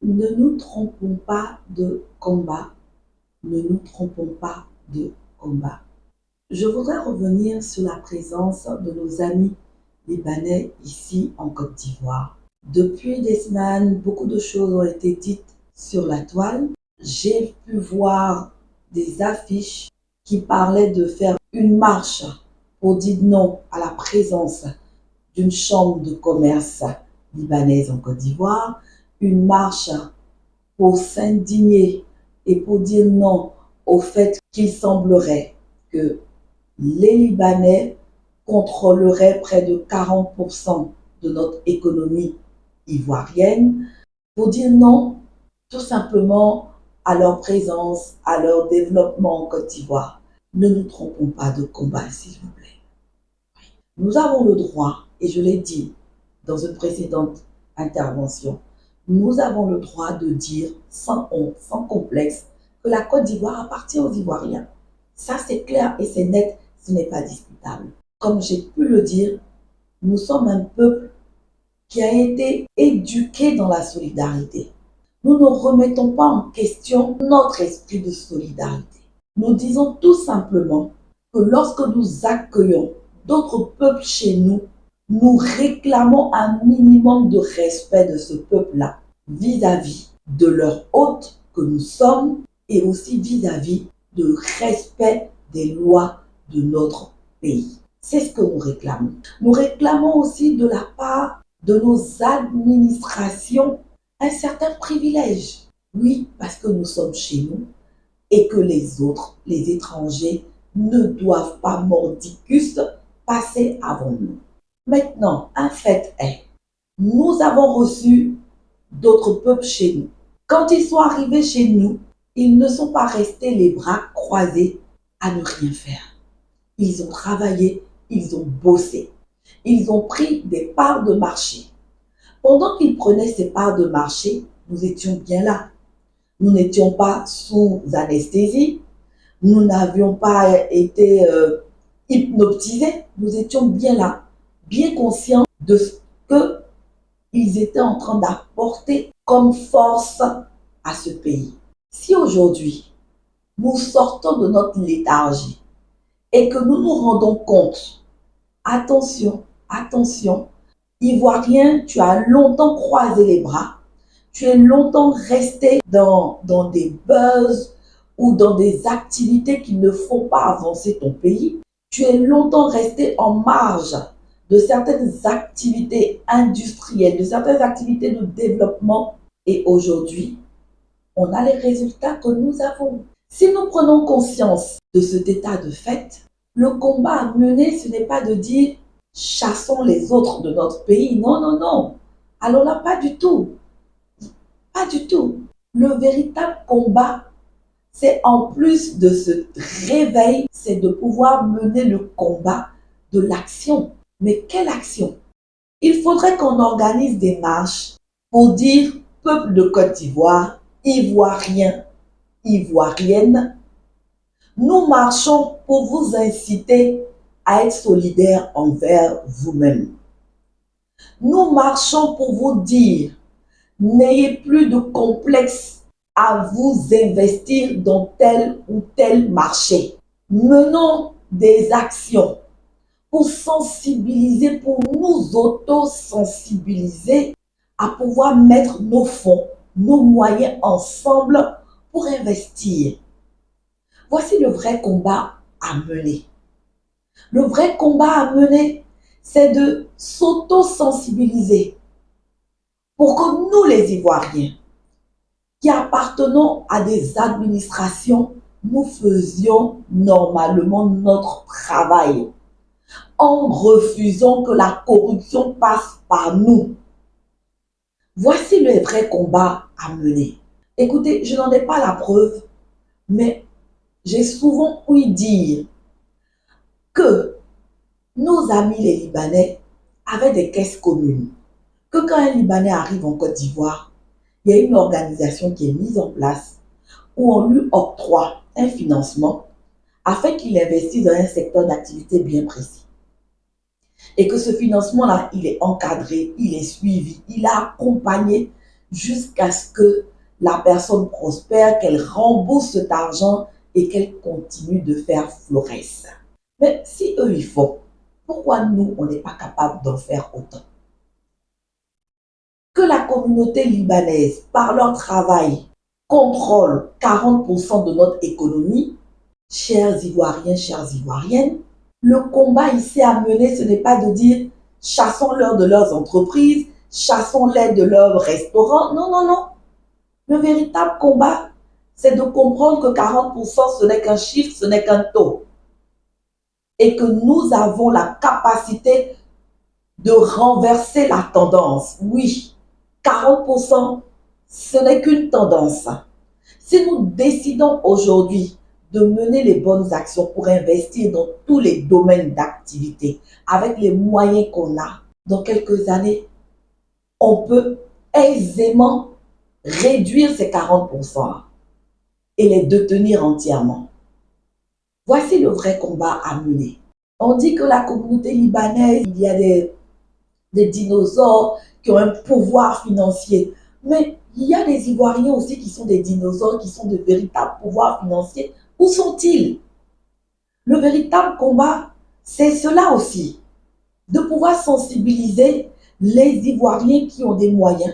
Ne nous trompons pas de combat. Ne nous trompons pas de combat. Je voudrais revenir sur la présence de nos amis libanais ici en Côte d'Ivoire. Depuis des semaines, beaucoup de choses ont été dites sur la toile. J'ai pu voir des affiches qui parlaient de faire une marche pour dire non à la présence d'une chambre de commerce libanaise en Côte d'Ivoire, une marche pour s'indigner et pour dire non au fait qu'il semblerait que les Libanais contrôleraient près de 40% de notre économie ivoirienne, pour dire non tout simplement à leur présence, à leur développement en Côte d'Ivoire. Ne nous trompons pas de combat, s'il vous plaît. Nous avons le droit, et je l'ai dit dans une précédente intervention, nous avons le droit de dire sans honte, sans complexe, que la Côte d'Ivoire appartient aux Ivoiriens. Ça, c'est clair et c'est net, ce n'est pas discutable. Comme j'ai pu le dire, nous sommes un peuple qui a été éduqué dans la solidarité. Nous ne remettons pas en question notre esprit de solidarité. Nous disons tout simplement que lorsque nous accueillons d'autres peuples chez nous, nous réclamons un minimum de respect de ce peuple-là vis-à-vis de leur hôte que nous sommes et aussi vis-à-vis de respect des lois de notre pays. C'est ce que nous réclamons. Nous réclamons aussi de la part de nos administrations un certain privilège. Oui, parce que nous sommes chez nous et que les autres, les étrangers, ne doivent pas mordicus passer avant nous. Maintenant, un fait est, nous avons reçu d'autres peuples chez nous. Quand ils sont arrivés chez nous, ils ne sont pas restés les bras croisés à ne rien faire. Ils ont travaillé, ils ont bossé, ils ont pris des parts de marché. Pendant qu'ils prenaient ces parts de marché, nous étions bien là. Nous n'étions pas sous anesthésie, nous n'avions pas été hypnotisés, nous étions bien là, bien conscients de ce qu'ils étaient en train d'apporter comme force à ce pays. Si aujourd'hui, nous sortons de notre léthargie et que nous nous rendons compte, attention, attention, Ivoirien, tu as longtemps croisé les bras, tu es longtemps resté dans des buzz ou dans des activités qui ne font pas avancer ton pays. Tu es longtemps resté en marge de certaines activités industrielles, de certaines activités de développement. Et aujourd'hui, on a les résultats que nous avons. Si nous prenons conscience de cet état de fait, le combat à mener, ce n'est pas de dire chassons les autres de notre pays. Non, non, non. Alors là, pas du tout. Pas du tout. Le véritable combat, c'est en plus de ce réveil, c'est de pouvoir mener le combat de l'action. Mais quelle action? Il faudrait qu'on organise des marches pour dire peuple de Côte d'Ivoire, Ivoiriens, Ivoiriennes, nous marchons pour vous inciter à être solidaires envers vous-même. Nous marchons pour vous dire, n'ayez plus de complexe à vous investir dans tel ou tel marché. Menons des actions pour sensibiliser, pour nous auto-sensibiliser à pouvoir mettre nos fonds, nos moyens ensemble pour investir. Voici le vrai combat à mener. Le vrai combat à mener, c'est de s'auto-sensibiliser pour que nous, les Ivoiriens, qui appartenons à des administrations, nous faisions normalement notre travail en refusant que la corruption passe par nous. Voici le vrai combat à mener. Écoutez, je n'en ai pas la preuve, mais j'ai souvent ouï dire que nos amis les Libanais avaient des caisses communes. Que quand un Libanais arrive en Côte d'Ivoire, il y a une organisation qui est mise en place où on lui octroie un financement afin qu'il investisse dans un secteur d'activité bien précis. Et que ce financement-là, il est encadré, il est suivi, il est accompagné jusqu'à ce que la personne prospère, qu'elle rembourse cet argent et qu'elle continue de faire floresse. Mais si eux ils font, pourquoi nous, on n'est pas capable d'en faire autant? Que la communauté libanaise, par leur travail, contrôle 40% de notre économie, chers Ivoiriens, chères Ivoiriennes, le combat ici à mener, ce n'est pas de dire chassons-leur de leurs entreprises, chassons-les de leurs restaurants. Non, non, non. Le véritable combat, c'est de comprendre que 40%, ce n'est qu'un chiffre, ce n'est qu'un taux. Et que nous avons la capacité de renverser la tendance. Oui, 40%, ce n'est qu'une tendance. Si nous décidons aujourd'hui de mener les bonnes actions pour investir dans tous les domaines d'activité avec les moyens qu'on a, dans quelques années, on peut aisément réduire ces 40% et les détenir entièrement. Voici le vrai combat à mener. On dit que la communauté libanaise, il y a des dinosaures qui ont un pouvoir financier. Mais il y a des Ivoiriens aussi qui sont des dinosaures, qui sont de véritables pouvoirs financiers. Où sont-ils? Le véritable combat, c'est cela aussi, de pouvoir sensibiliser les Ivoiriens qui ont des moyens,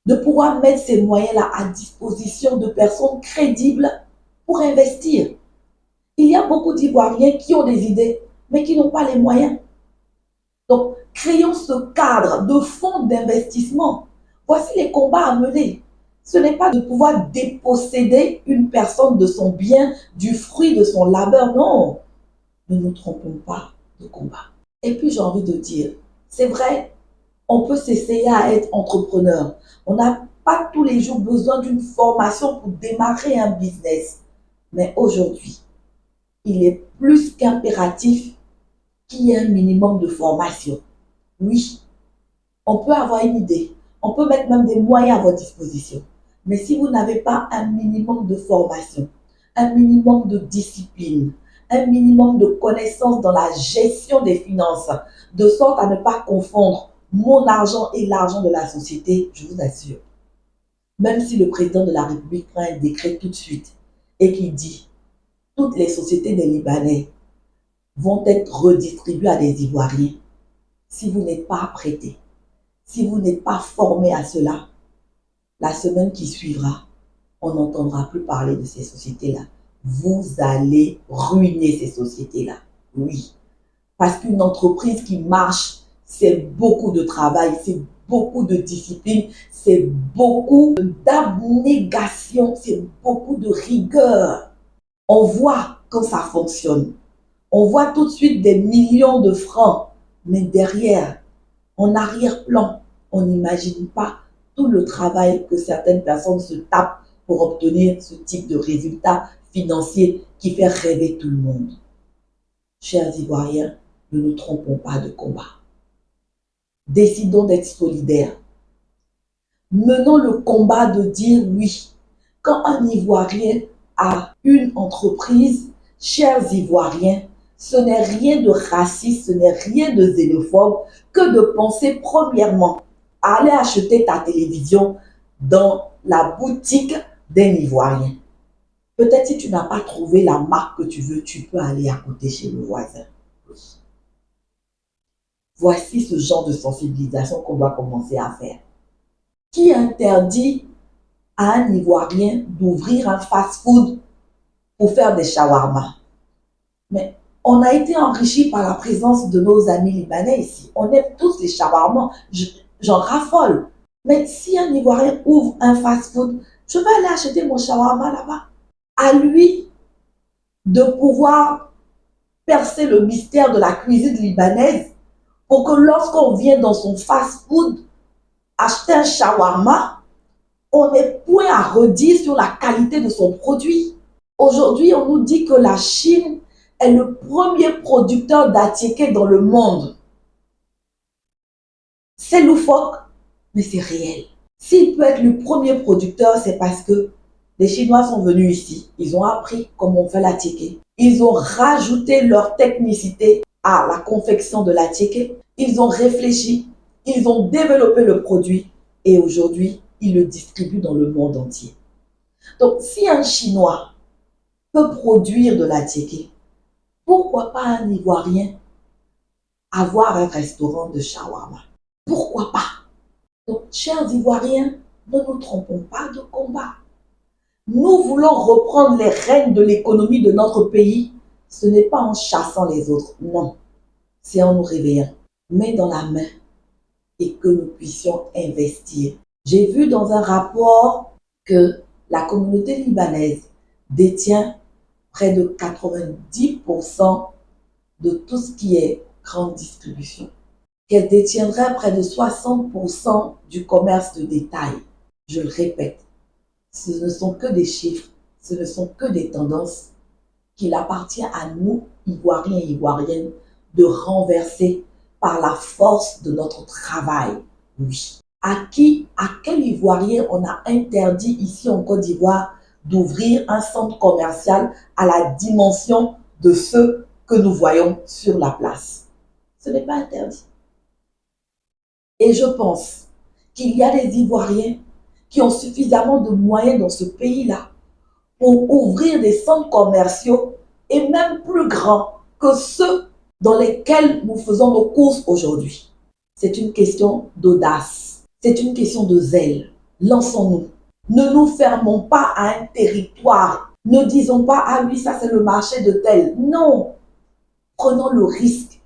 de pouvoir mettre ces moyens-là à disposition de personnes crédibles pour investir. Il y a beaucoup d'Ivoiriens qui ont des idées, mais qui n'ont pas les moyens. Donc, créons ce cadre de fonds d'investissement. Voici les combats à mener. Ce n'est pas de pouvoir déposséder une personne de son bien, du fruit de son labeur. Non, ne nous trompons pas de combat. Et puis, j'ai envie de dire, c'est vrai, on peut s'essayer à être entrepreneur. On n'a pas tous les jours besoin d'une formation pour démarrer un business. Mais aujourd'hui, il est plus qu'impératif qu'il y ait un minimum de formation. Oui, on peut avoir une idée, on peut mettre même des moyens à votre disposition. Mais si vous n'avez pas un minimum de formation, un minimum de discipline, un minimum de connaissances dans la gestion des finances, de sorte à ne pas confondre mon argent et l'argent de la société, je vous assure, même si le président de la République prend un décret tout de suite et qui dit toutes les sociétés des Libanais vont être redistribuées à des Ivoiriens, si vous n'êtes pas apprêté, si vous n'êtes pas formé à cela, la semaine qui suivra, on n'entendra plus parler de ces sociétés-là. Vous allez ruiner ces sociétés-là. Oui. Parce qu'une entreprise qui marche, c'est beaucoup de travail, c'est beaucoup de discipline, c'est beaucoup d'abnégation, c'est beaucoup de rigueur. On voit quand ça fonctionne. On voit tout de suite des millions de francs. Mais derrière, en arrière-plan, on n'imagine pas tout le travail que certaines personnes se tapent pour obtenir ce type de résultat financier qui fait rêver tout le monde. Chers Ivoiriens, ne nous trompons pas de combat. Décidons d'être solidaires. Menons le combat de dire oui. Quand un Ivoirien a une entreprise, chers Ivoiriens, ce n'est rien de raciste, ce n'est rien de xénophobe que de penser premièrement à aller acheter ta télévision dans la boutique d'un Ivoirien. Peut-être si tu n'as pas trouvé la marque que tu veux, tu peux aller à côté chez le voisin. Voici ce genre de sensibilisation qu'on doit commencer à faire. Qui interdit à un Ivoirien d'ouvrir un fast-food pour faire des shawarma? Mais on a été enrichis par la présence de nos amis libanais ici. On aime tous les shawarma. J'en raffole. Mais si un Ivoirien ouvre un fast-food, je vais aller acheter mon shawarma là-bas. À lui de pouvoir percer le mystère de la cuisine libanaise pour que lorsqu'on vient dans son fast-food acheter un shawarma, on n'ait point à redire sur la qualité de son produit. Aujourd'hui, on nous dit que la Chine est le premier producteur d'attiéké dans le monde. C'est loufoque, mais c'est réel. S'il peut être le premier producteur, c'est parce que les Chinois sont venus ici. Ils ont appris comment on fait l'attiéké. Ils ont rajouté leur technicité à la confection de l'attiéké. Ils ont réfléchi. Ils ont développé le produit. Et aujourd'hui, il le distribue dans le monde entier. Donc, si un Chinois peut produire de la tiéké, pourquoi pas un Ivoirien avoir un restaurant de shawarma? Pourquoi pas? Donc, chers Ivoiriens, ne nous trompons pas de combat. Nous voulons reprendre les rênes de l'économie de notre pays. Ce n'est pas en chassant les autres, non. C'est en nous réveillant, main dans la main, et que nous puissions investir. J'ai vu dans un rapport que la communauté libanaise détient près de 90% de tout ce qui est grande distribution, qu'elle détiendrait près de 60% du commerce de détail. Je le répète, ce ne sont que des chiffres, ce ne sont que des tendances qu'il appartient à nous, Ivoiriens et Ivoiriennes, de renverser par la force de notre travail. Oui. À quel Ivoirien on a interdit ici en Côte d'Ivoire d'ouvrir un centre commercial à la dimension de ceux que nous voyons sur la place? Ce n'est pas interdit. Et je pense qu'il y a des Ivoiriens qui ont suffisamment de moyens dans ce pays-là pour ouvrir des centres commerciaux et même plus grands que ceux dans lesquels nous faisons nos courses aujourd'hui. C'est une question d'audace, c'est une question de zèle. Lançons-nous. Ne nous fermons pas à un territoire. Ne disons pas, ah oui, ça c'est le marché de tel. Non, prenons le risque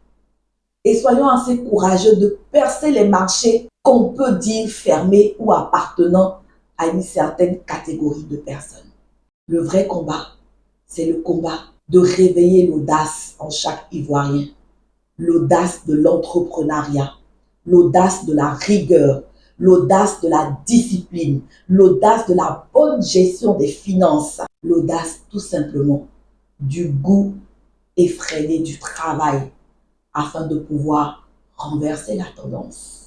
et soyons assez courageux de percer les marchés qu'on peut dire fermés ou appartenant à une certaine catégorie de personnes. Le vrai combat, c'est le combat de réveiller l'audace en chaque Ivoirien, l'audace de l'entrepreneuriat, l'audace de la rigueur, l'audace de la discipline, l'audace de la bonne gestion des finances, l'audace tout simplement du goût effréné du travail afin de pouvoir renverser la tendance.